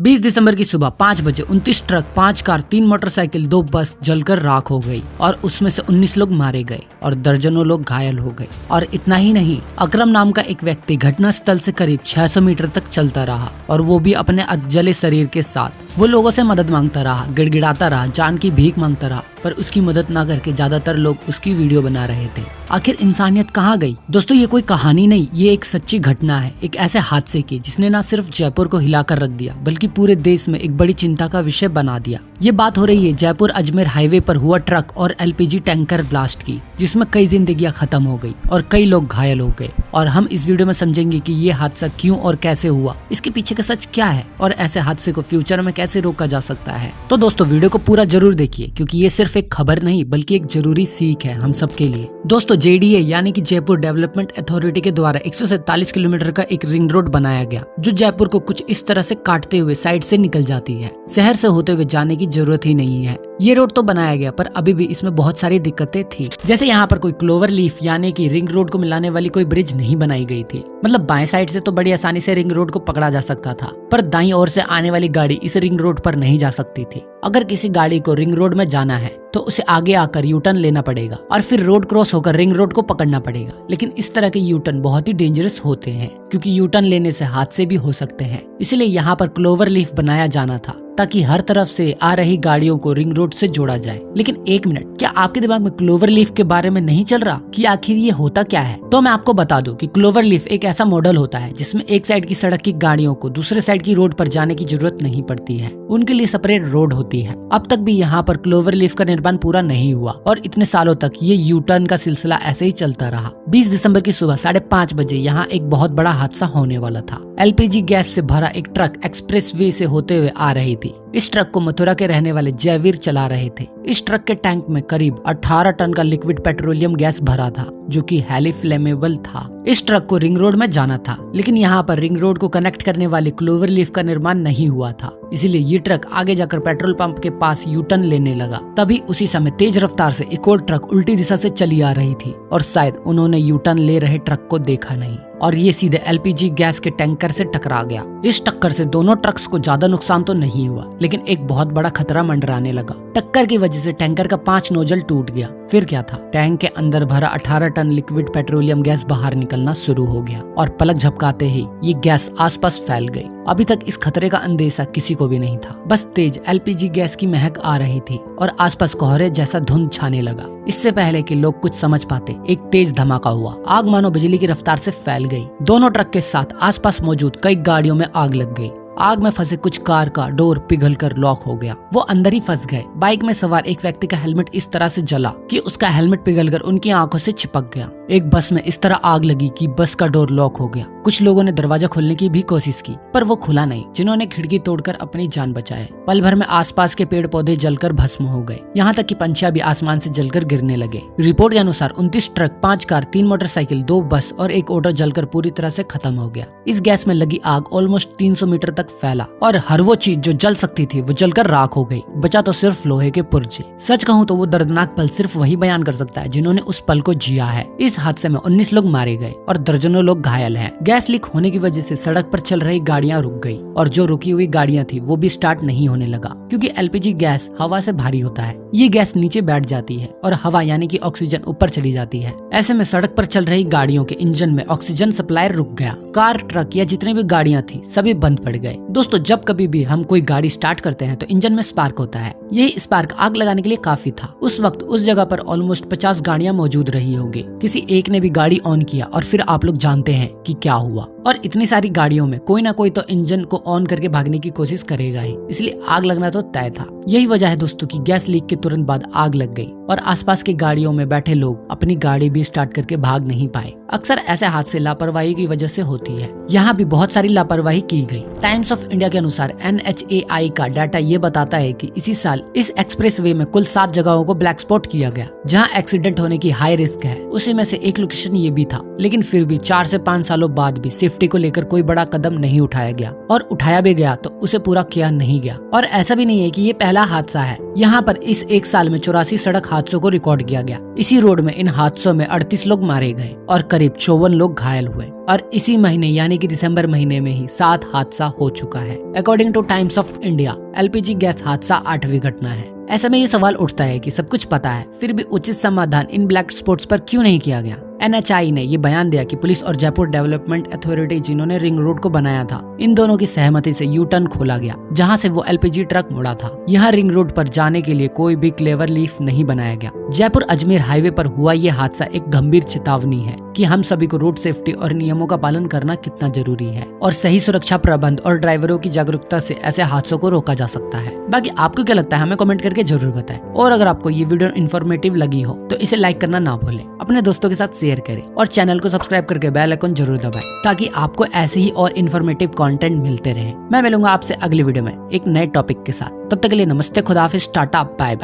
20 दिसंबर की सुबह 5 बजे 29 ट्रक, 5 कार, 3 मोटरसाइकिल, 2 बस जलकर राख हो गई और उसमें से 19 लोग मारे गए और दर्जनों लोग घायल हो गए। और इतना ही नहीं, अकरम नाम का एक व्यक्ति घटना स्थल से करीब 600 मीटर तक चलता रहा और वो भी अपने अधजले शरीर के साथ। वो लोगों से मदद मांगता रहा, गिड़गिड़ाता रहा, जान की भीख मांगता रहा, पर उसकी मदद ना करके ज्यादातर लोग उसकी वीडियो बना रहे थे। आखिर इंसानियत कहाँ गई? दोस्तों, ये कोई कहानी नहीं, ये एक सच्ची घटना है, एक ऐसे हादसे की जिसने ना सिर्फ जयपुर को हिलाकर रख दिया बल्कि पूरे देश में एक बड़ी चिंता का विषय बना दिया। ये बात हो रही है जयपुर अजमेर हाईवे पर हुआ ट्रक और एलपीजी टैंकर ब्लास्ट की, जिसमें कई जिंदगियां खत्म हो गई और कई लोग घायल हो गए। और हम इस वीडियो में समझेंगे कि ये हादसा क्यों और कैसे हुआ, इसके पीछे का सच क्या है और ऐसे हादसे को फ्यूचर में कैसे रोका जा सकता है। तो दोस्तों, वीडियो को पूरा जरूर देखिए क्योंकि ये सिर्फ एक खबर नहीं बल्कि एक जरूरी सीख है हम सबके लिए। दोस्तों, जेडीए यानी कि जयपुर डेवलपमेंट अथॉरिटी के द्वारा 147 किलोमीटर का एक रिंग रोड बनाया गया जो जयपुर को कुछ इस तरह से काटते हुए साइड से निकल जाती है। शहर से होते हुए जाने की जरूरत ही नहीं है। ये रोड तो बनाया गया पर अभी भी इसमें बहुत सारी दिक्कतें थी। जैसे यहाँ पर कोई क्लोवर लीफ यानी कि रिंग रोड को मिलाने वाली कोई ब्रिज नहीं बनाई गई थी। मतलब बाएं साइड से तो बड़ी आसानी से रिंग रोड को पकड़ा जा सकता था, पर दाईं ओर से आने वाली गाड़ी इस रिंग रोड पर नहीं जा सकती थी। अगर किसी गाड़ी को रिंग रोड में जाना है तो उसे आगे आकर यू टर्न लेना पड़ेगा और फिर रोड क्रॉस होकर रिंग रोड को पकड़ना पड़ेगा। लेकिन इस तरह के यू टर्न बहुत ही डेंजरस होते हैं क्योंकि यू टर्न लेने से हादसे भी हो सकते हैं। इसलिए यहाँ पर क्लोवर लीफ बनाया जाना था ताकि हर तरफ से आ रही गाड़ियों को रिंग रोड से जोड़ा जाए। लेकिन एक मिनट, क्या आपके दिमाग में क्लोवर लीफ के बारे में नहीं चल रहा कि आखिर ये होता क्या है? तो मैं आपको बता दूं कि क्लोवर लीफ एक ऐसा मॉडल होता है जिसमें एक साइड की सड़क की गाड़ियों को दूसरे साइड की रोड पर जाने की जरूरत नहीं पड़ती है, उनके लिए सेपरेट रोड होती है। अब तक भी यहाँ पर क्लोवर लीफ का निर्माण पूरा नहीं हुआ और इतने सालों तक ये यू टर्न का सिलसिला ऐसे ही चलता रहा। 20 दिसंबर की सुबह 5:30 बजे यहाँ एक बहुत बड़ा हादसा होने वाला था। एलपीजी गैस से भरा एक ट्रक एक्सप्रेस वे से होते हुए आ रही थी। इस ट्रक को मथुरा के रहने वाले जयवीर चला रहे थे। इस ट्रक के टैंक में करीब 18 टन का लिक्विड पेट्रोलियम गैस भरा था जो कि हाईली फ्लेमेबल था। इस ट्रक को रिंग रोड में जाना था, लेकिन यहाँ पर रिंग रोड को कनेक्ट करने वाले क्लोवर लीफ का निर्माण नहीं हुआ था। इसीलिए ये ट्रक आगे जाकर पेट्रोल पंप के पास यू टर्न लेने लगा। तभी उसी समय तेज रफ्तार से एक और ट्रक उल्टी दिशा से चली आ रही थी और शायद उन्होंने यू टर्न ले रहे ट्रक को देखा नहीं और ये सीधे एलपीजी गैस के टैंकर से टकरा गया। इस टक्कर से दोनों ट्रक्स को ज्यादा नुकसान तो नहीं हुआ, लेकिन एक बहुत बड़ा खतरा मंडराने लगा। टक्कर की वजह से टैंकर का 5 नोजल टूट गया। फिर क्या था, टैंक के अंदर भरा 18 टन लिक्विड पेट्रोलियम गैस बाहर निकलना शुरू हो गया और पलक झपकाते ही ये गैस आसपास फैल गई। अभी तक इस खतरे का अंदेशा किसी को भी नहीं था, बस तेज एलपीजी गैस की महक आ रही थी और आसपास कोहरे जैसा धुंध छाने लगा। इससे पहले कि लोग कुछ समझ पाते, एक तेज धमाका हुआ। आग मानो बिजली की रफ्तार से फैल गई। दोनों ट्रक के साथ आसपास मौजूद कई गाड़ियों में आग लग गई। आग में फंसे कुछ कार का डोर पिघलकर लॉक हो गया, वो अंदर ही फंस गए। बाइक में सवार एक व्यक्ति का हेलमेट इस तरह से जला कि उसका हेलमेट पिघलकर उनकी आंखों से चिपक गया। एक बस में इस तरह आग लगी कि बस का डोर लॉक हो गया। कुछ लोगों ने दरवाजा खोलने की भी कोशिश की पर वो खुला नहीं, जिन्होंने खिड़की तोड़कर अपनी जान बचाए। पल भर में आसपास के पेड़ पौधे जलकर भस्म हो गए, यहाँ तक कि पंछियां भी आसमान से जलकर गिरने लगे। रिपोर्ट के अनुसार 29 ट्रक, 5 कार, 3 मोटरसाइकिल, 2 बस और एक ऑटो जलकर पूरी तरह से खत्म हो गया। इस गैस में लगी आग ऑलमोस्ट 300 मीटर तक फैला और हर वो चीज जो जल सकती थी वो जलकर राख हो गई। बचा तो सिर्फ लोहे के पुर्जे। सच कहूँ तो वो दर्दनाक पल सिर्फ वही बयान कर सकता है जिन्होंने उस पल को जिया है। इस हादसे में 19 लोग मारे गए और दर्जनों लोग घायल हैं। गैस लीक होने की वजह से सड़क पर चल रही गाड़ियां रुक गई और जो रुकी हुई गाड़ियां थी वो भी स्टार्ट नहीं होने लगा क्योंकि एलपीजी गैस हवा से भारी होता है। ये गैस नीचे बैठ जाती है और हवा यानी कि ऑक्सीजन ऊपर चली जाती है। ऐसे में सड़क पर चल रही गाड़ियों के इंजन में ऑक्सीजन सप्लाई रुक गया। कार, ट्रक या जितनी भी गाड़ियां थी सभी बंद पड़ गए। दोस्तों, जब कभी भी हम कोई गाड़ी स्टार्ट करते हैं तो इंजन में स्पार्क होता है। यही स्पार्क आग लगाने के लिए काफी था। उस वक्त उस जगह पर ऑलमोस्ट 50 गाड़ियां मौजूद रही होंगी। किसी एक ने भी गाड़ी ऑन किया और फिर आप लोग जानते हैं कि क्या हुआ। और इतनी सारी गाड़ियों में कोई ना कोई तो इंजन को ऑन करके भागने की कोशिश करेगा ही, इसलिए आग लगना तो तय था। यही वजह है दोस्तों कि गैस लीक के तुरंत बाद आग लग गई और आसपास की गाड़ियों में बैठे लोग अपनी गाड़ी भी स्टार्ट करके भाग नहीं पाए। अक्सर ऐसे हादसे लापरवाही की वजह से होती है। यहाँ भी बहुत सारी लापरवाही की गई। टाइम्स ऑफ इंडिया के अनुसार NHAI का डाटा ये बताता है कि इसी साल इस एक्सप्रेस वे में कुल 7 जगहों को ब्लैक स्पॉट किया गया जहाँ एक्सीडेंट होने की हाई रिस्क है। उसी में से एक लोकेशन ये भी था, लेकिन फिर भी 4 से 5 सालों बाद भी सेफ्टी को लेकर कोई बड़ा कदम नहीं उठाया गया और उठाया भी गया तो उसे पूरा किया नहीं गया। और ऐसा भी नहीं है कि ये पहला हादसा है। यहाँ पर इस एक साल में 84 सड़क हादसों को रिकॉर्ड किया गया। इसी रोड में इन हादसों में 38 लोग मारे गए और करीब 54 लोग घायल हुए और इसी महीने यानी कि दिसंबर महीने में ही 7 हादसा हो चुका है। According two times of India, LPG gas हादसा 8वीं घटना है। ऐसे में ये सवाल उठता है कि सब कुछ पता है, फिर भी उचित समाधान इन ब्लैक स्पॉट्स पर क्यों नहीं किया गया। NHAI ने ये बयान दिया कि पुलिस और जयपुर डेवलपमेंट अथॉरिटी जिन्होंने रिंग रोड को बनाया था, इन दोनों की सहमति से यू टर्न खोला गया, जहां से वो एलपीजी ट्रक मुड़ा था। यहाँ रिंग रोड पर जाने के लिए कोई भी क्लेवर लीफ नहीं बनाया गया। जयपुर अजमेर हाईवे पर हुआ ये हादसा एक गंभीर चेतावनी है कि हम सभी को रोड सेफ्टी और नियमों का पालन करना कितना जरूरी है, और सही सुरक्षा प्रबंध और ड्राइवरों की जागरूकता से ऐसे हादसों को रोका जा सकता है। बाकी आपको क्या लगता है हमें कमेंट करके जरूर बताएं। और अगर आपको ये वीडियो इन्फॉर्मेटिव लगी हो तो इसे लाइक करना ना भूलें, अपने दोस्तों के साथ शेयर करें और चैनल को सब्सक्राइब करके बेल आइकन जरूर दबाएं, ताकि आपको ऐसे ही और इन्फॉर्मेटिव कंटेंट मिलते रहे। मैं मिलूंगा आपसे अगली वीडियो में एक नए टॉपिक के साथ। तब तक के लिए नमस्ते, खुदा हाफिज, टाटा, बाय बाय।